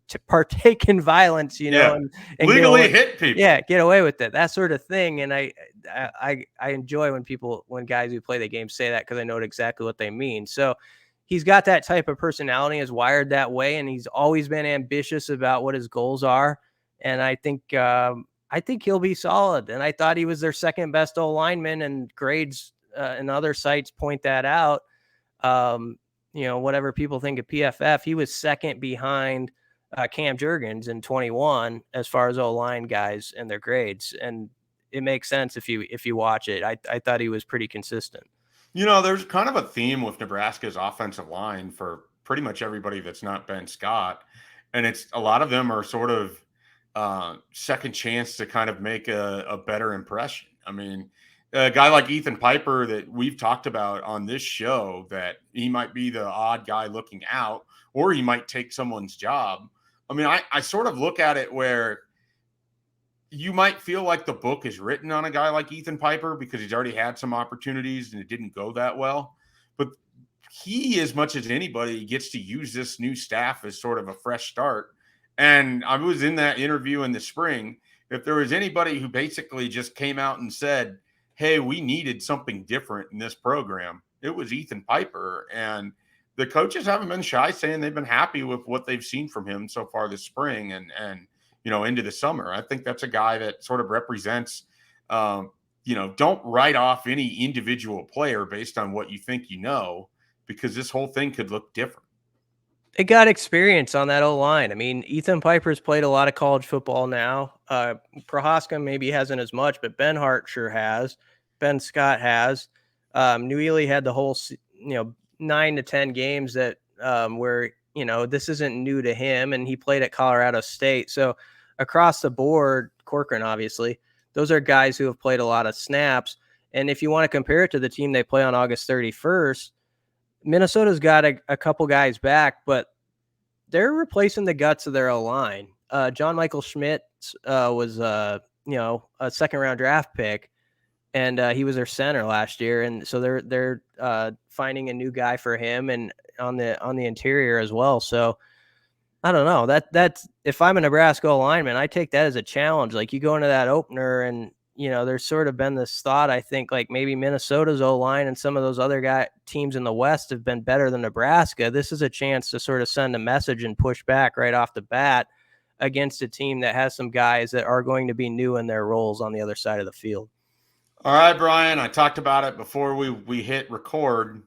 S2: to partake in violence, and
S1: legally hit people.
S2: Yeah, get away with it, that sort of thing. And I enjoy when guys who play the game say that, because I know exactly what they mean. So he's got that type of personality, is wired that way, and he's always been ambitious about what his goals are. And I think he'll be solid. And I thought he was their second best O-lineman, and grades and other sites point that out. Whatever people think of PFF, he was second behind Cam Jurgens in 21 as far as O-line guys and their grades. And it makes sense if you watch it. I thought he was pretty consistent.
S1: There's kind of a theme with Nebraska's offensive line for pretty much everybody that's not Ben Scott. And it's a lot of them are sort of second chance to kind of make a better impression. I mean, a guy like Ethan Piper that we've talked about on this show, that he might be the odd guy looking out, or he might take someone's job. I mean, I sort of look at it where you might feel like the book is written on a guy like Ethan Piper because he's already had some opportunities and it didn't go that well. But he, as much as anybody, gets to use this new staff as sort of a fresh start. And I was in that interview in the spring. If there was anybody who basically just came out and said, hey, we needed something different in this program, it was Ethan Piper. And the coaches haven't been shy saying they've been happy with what they've seen from him so far this spring and into the summer. I think that's a guy that sort of represents, don't write off any individual player based on what you think because this whole thing could look different.
S2: It got experience on that O-line. I mean, Ethan Piper's played a lot of college football now. Prohaska maybe hasn't as much, but Ben Hart sure has. Ben Scott has. New Ely had the whole, 9 to 10 games that where, this isn't new to him, and he played at Colorado State. So across the board, Corcoran, obviously, those are guys who have played a lot of snaps. And if you want to compare it to the team they play on August 31st, Minnesota's got a couple guys back, but they're replacing the guts of their O-line. John Michael Schmidt was, a second-round draft pick, and he was their center last year. And so they're finding a new guy for him and on the interior as well. So I don't know. That's if I'm a Nebraska lineman, I take that as a challenge. Like, you go into that opener and, there's sort of been this thought, I think, like maybe Minnesota's O-line and some of those other teams in the West have been better than Nebraska. This is a chance to sort of send a message and push back right off the bat against a team that has some guys that are going to be new in their roles on the other side of the field.
S1: All right, Brian, I talked about it before we hit record.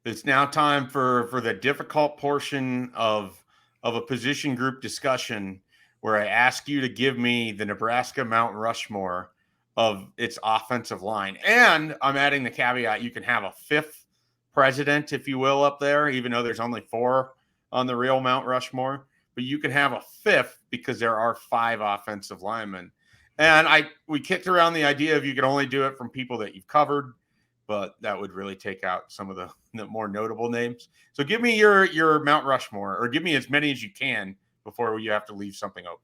S1: It's now time for the difficult portion of a position group discussion where I ask you to give me the Nebraska Mount Rushmore of its offensive line. And I'm adding the caveat, you can have a fifth president, if you will, up there, even though there's only 4 on the real Mount Rushmore. But you can have a fifth because there are 5 offensive linemen. And we kicked around the idea of you could only do it from people that you've covered, but that would really take out some of the more notable names. So give me your Mount Rushmore, or give me as many as you can before you have to leave something open.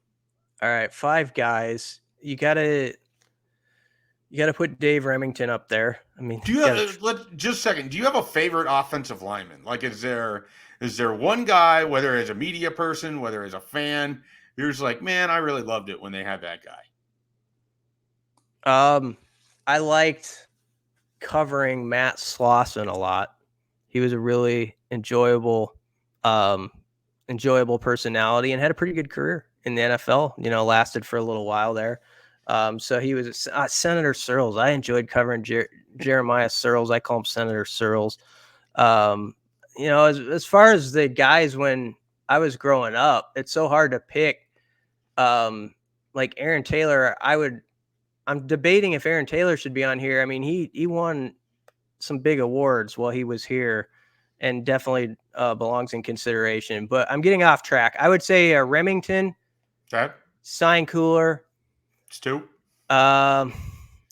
S2: All right, 5 guys. You gotta put Dave Remington up there. I mean,
S1: just a second. Do you have a favorite offensive lineman? Like, is there one guy, whether as a media person, whether as a fan, you're just like, man, I really loved it when they had that guy?
S2: I liked covering Matt Slauson a lot. He was a really enjoyable personality and had a pretty good career in the NFL. Lasted for a little while there. So he was Senator Searles. I enjoyed covering Jeremiah Searles. I call him Senator Searles. As far as the guys when I was growing up, it's so hard to pick. Like Aaron Taylor, I'm debating if Aaron Taylor should be on here. I mean, he won some big awards while he was here and definitely belongs in consideration. But I'm getting off track. I would say Remington,
S1: okay.
S2: Sign Cooler.
S1: It's 2.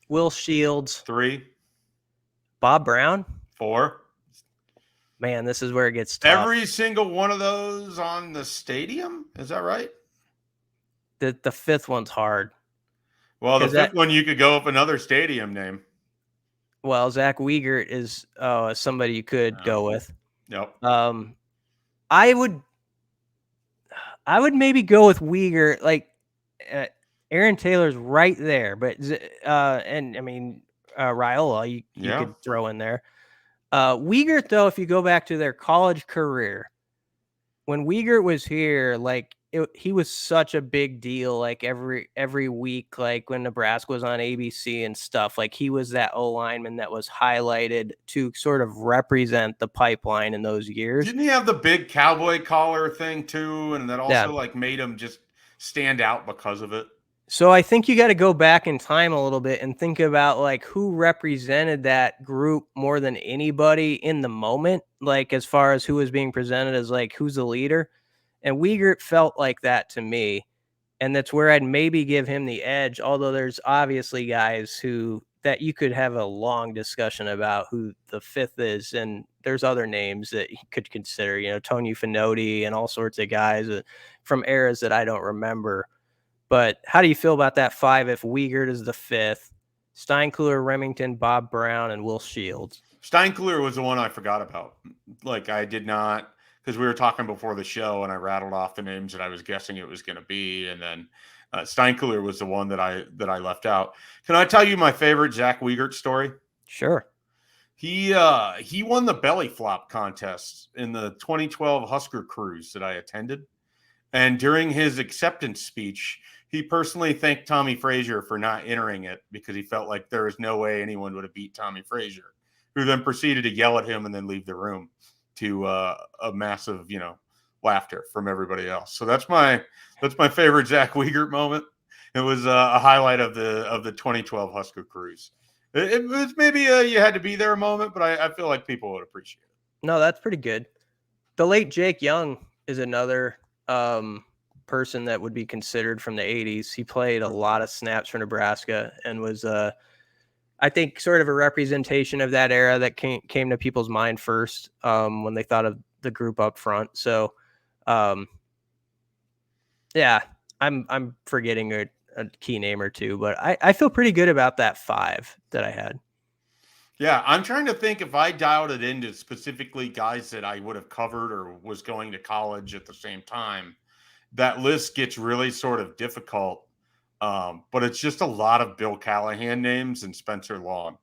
S2: Will Shields.
S1: 3.
S2: Bob Brown.
S1: 4.
S2: Man, this is where it gets tough.
S1: Every single one of those on the stadium? Is that right?
S2: The 5th one's hard.
S1: Well, the 5th one, you could go up another stadium name.
S2: Well, Zach Wiegert is somebody you could go with.
S1: Yep.
S2: I would maybe go with Wiegert. Like, Aaron Taylor's right there, but and I mean Riola, you could throw in there. Wiegert, though, if you go back to their college career, when Wiegert was here, like he was such a big deal. Like every week, like when Nebraska was on ABC and stuff, like he was that O lineman that was highlighted to sort of represent the pipeline in those years.
S1: Didn't he have the big cowboy collar thing too, and that also like made him just stand out because of it?
S2: So I think you got to go back in time a little bit and think about like who represented that group more than anybody in the moment, like as far as who was being presented as like who's the leader. And Wiegert felt like that to me. And that's where I'd maybe give him the edge, although there's obviously guys that you could have a long discussion about who the 5th is. And there's other names that you could consider, Tony Finotti and all sorts of guys from eras that I don't remember. But how do you feel about that 5 if Wiegert is the 5th? Steinkuhler, Remington, Bob Brown, and Will Shields.
S1: Steinkuhler was the one I forgot about. Like, I did not, because we were talking before the show and I rattled off the names that I was guessing it was going to be. And then Steinkuhler was the one that I left out. Can I tell you my favorite Zach Wiegert story?
S2: Sure.
S1: He won the belly flop contest in the 2012 Husker cruise that I attended. And during his acceptance speech, he personally thanked Tommy Frazier for not entering it because he felt like there was no way anyone would have beat Tommy Frazier, who then proceeded to yell at him and then leave the room to a massive, laughter from everybody else. So that's my favorite Zach Wiegert moment. It was a highlight of the 2012 Husker cruise. It was maybe you had to be there a moment, but I feel like people would appreciate it.
S2: No, that's pretty good. The late Jake Young is another person that would be considered from the 80s. He played a lot of snaps for Nebraska and was, I think, sort of a representation of that era that came to people's mind first when they thought of the group up front. So, yeah, I'm forgetting a key name or two, but I feel pretty good about that 5 that I had.
S1: Yeah, I'm trying to think if I dialed it into specifically guys that I would have covered or was going to college at the same time. That list gets really sort of difficult, but it's just a lot of Bill Callahan names and Spencer Long,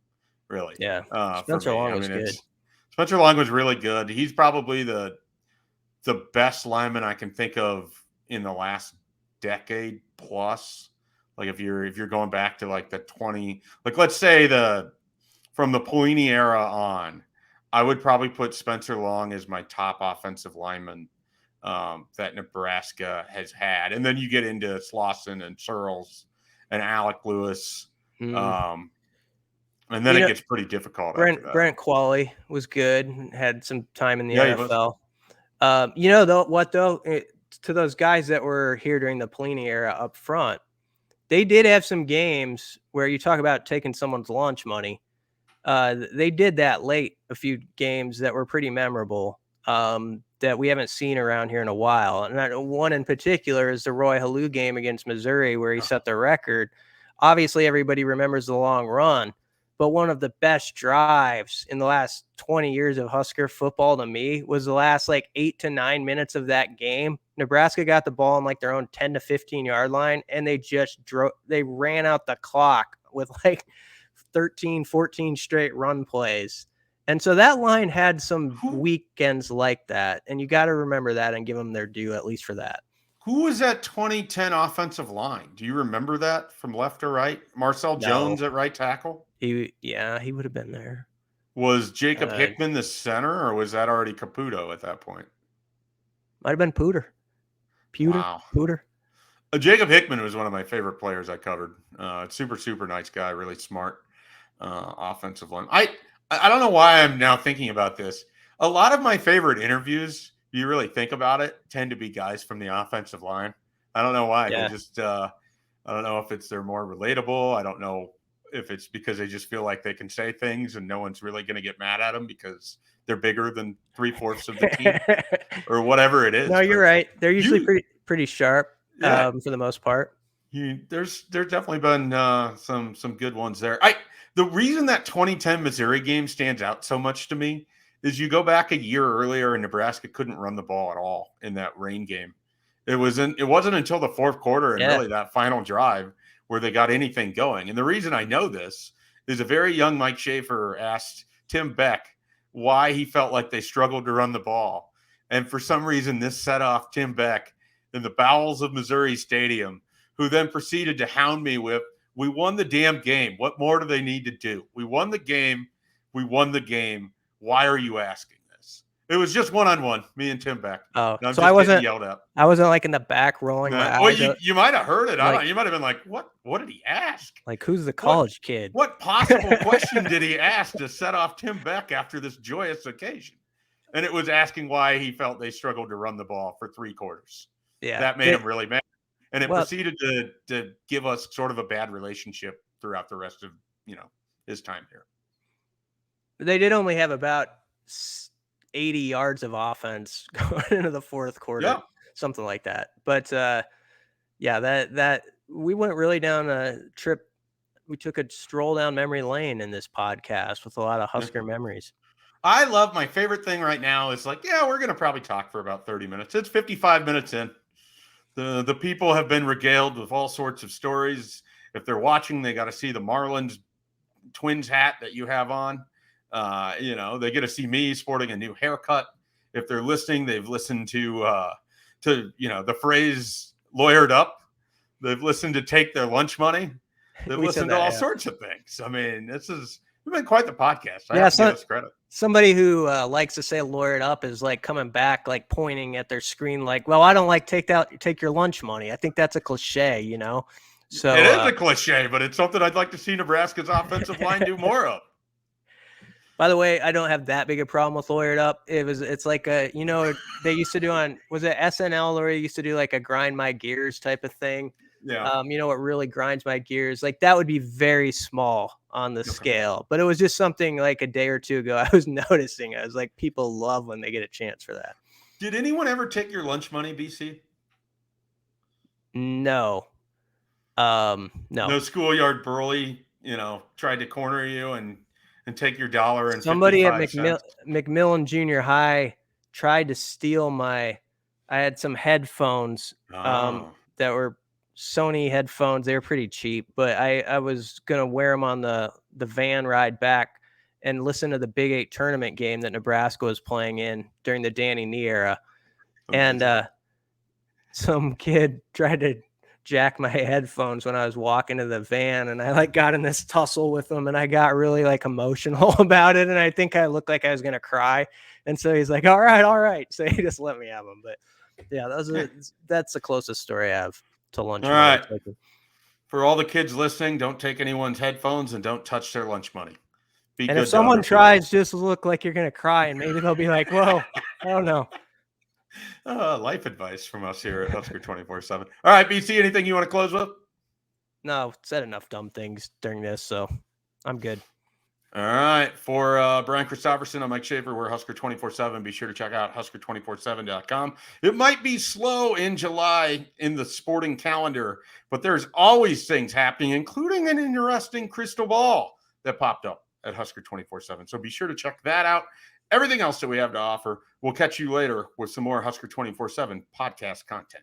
S1: really.
S2: Yeah, Spencer Long was good.
S1: Spencer Long was really good. He's probably the best lineman I can think of in the last decade plus. Like if you're going back to like the 20, like let's say from the Pelini era on, I would probably put Spencer Long as my top offensive lineman that Nebraska has had. And then you get into Slauson and Searles and Alec Lewis. And then it gets pretty difficult.
S2: Brent Qualley was good, had some time in the NFL. To those guys that were here during the Pelini era up front, they did have some games where you talk about taking someone's lunch money. They did that late, a few games that were pretty memorable that we haven't seen around here in a while. And one in particular is the Roy Halou game against Missouri where he set the record. Obviously, everybody remembers the long run, but one of the best drives in the last 20 years of Husker football to me was the last 8 to 9 minutes of that game. Nebraska got the ball on their own 10 to 15 yard line, and they just they ran out the clock with 13, 14 straight run plays. And so that line had some weekends like that. And you got to remember that and give them their due, at least for that.
S1: Who was that 2010 offensive line? Do you remember that from left to right? Marcel Jones at right tackle?
S2: He would have been there.
S1: Was Jacob Hickman the center, or was that already Caputo at that point?
S2: Might have been Pooter.
S1: Wow.
S2: Pooter.
S1: Jacob Hickman was one of my favorite players I covered. Super, super nice guy, really smart offensive line. I don't know why I'm now thinking about this. A lot of my favorite interviews, if you really think about it, tend to be guys from the offensive line. I don't know why.
S2: Yeah.
S1: They just, I don't know if they're more relatable. I don't know if it's because they just feel like they can say things and no one's really going to get mad at them because they're bigger than 3/4 of the team or whatever it is.
S2: No, you're right. They're usually pretty sharp for the most part.
S1: There's definitely been some good ones there. The reason that 2010 Missouri game stands out so much to me is you go back a year earlier and Nebraska couldn't run the ball at all in that rain game. It wasn't until the fourth quarter and really that final drive where they got anything going. And the reason I know this is a very young Mike Schaefer asked Tim Beck why he felt like they struggled to run the ball. And for some reason, this set off Tim Beck in the bowels of Missouri Stadium, who then proceeded to hound me with, "We won the damn game. What more do they need to do? We won the game. We won the game. Why are you asking this?" It was just one-on-one, me and Tim Beck.
S2: Oh, so I wasn't yelled at. I wasn't in the back rolling my eyes.
S1: Well, you might have heard it. I don't know. You might have been like, "What did he ask?
S2: Who's the college kid?
S1: What possible question did he ask to set off Tim Beck after this joyous occasion?" And it was asking why he felt they struggled to run the ball for 3 quarters.
S2: Yeah,
S1: that made him really mad. And it proceeded to give us sort of a bad relationship throughout the rest of, his time here.
S2: They did only have about 80 yards of offense going into the fourth quarter, something like that. But that we went really down a trip. We took a stroll down memory lane in this podcast with a lot of Husker memories.
S1: I love my favorite thing right now is like, yeah, we're going to probably talk for about 30 minutes. It's 55 minutes in. The people have been regaled with all sorts of stories. If they're watching, they got to see the Marlins Twins hat that you have on. They get to see me sporting a new haircut. If they're listening, they've listened to the phrase lawyered up. They've listened to take their lunch money. They've listened to all sorts of things. I mean, it's been quite the podcast. I have to give us credit.
S2: Somebody who likes to say lawyered up is like coming back, like pointing at their screen, like, well, I don't like take your lunch money. I think that's a cliche, you know? So
S1: it is a cliche, but it's something I'd like to see Nebraska's offensive line do more of.
S2: By the way, I don't have that big a problem with lawyered up. It's like they used to do on, was it SNL, or they used to do like a grind my gears type of thing.
S1: Yeah.
S2: What really grinds my gears, like that would be very small on the scale, but it was just something like a day or two ago I was noticing. I was like, people love when they get a chance for that.
S1: Did anyone ever take your lunch money, BC?
S2: No. No.
S1: No schoolyard bully, tried to corner you and take your $1 and
S2: somebody at McMillan Junior High tried to steal I had some headphones that were Sony headphones. They were pretty cheap, but I was going to wear them on the van ride back and listen to the Big 8 tournament game that Nebraska was playing in during the Danny Nee era. Amazing. And some kid tried to jack my headphones when I was walking to the van, and I got in this tussle with him, and I got really emotional about it. And I think I looked like I was going to cry. And so he's like, all right. So he just let me have them. But yeah, that's the closest story I have to lunch.
S1: All right. For all the kids listening, don't take anyone's headphones and don't touch their lunch money.
S2: And if someone tries, just look like you're going to cry, and maybe they'll be like, whoa, I don't know.
S1: Life advice from us here at Husker247. All right, BC, anything you want to close with?
S2: No, said enough dumb things during this, so I'm good.
S1: All right. For Brian Christopherson, I'm Mike Schaefer. We're Husker247. Be sure to check out Husker247.com. It might be slow in July in the sporting calendar, but there's always things happening, including an interesting crystal ball that popped up at Husker247. So be sure to check that out. Everything else that we have to offer, we'll catch you later with some more Husker247 podcast content.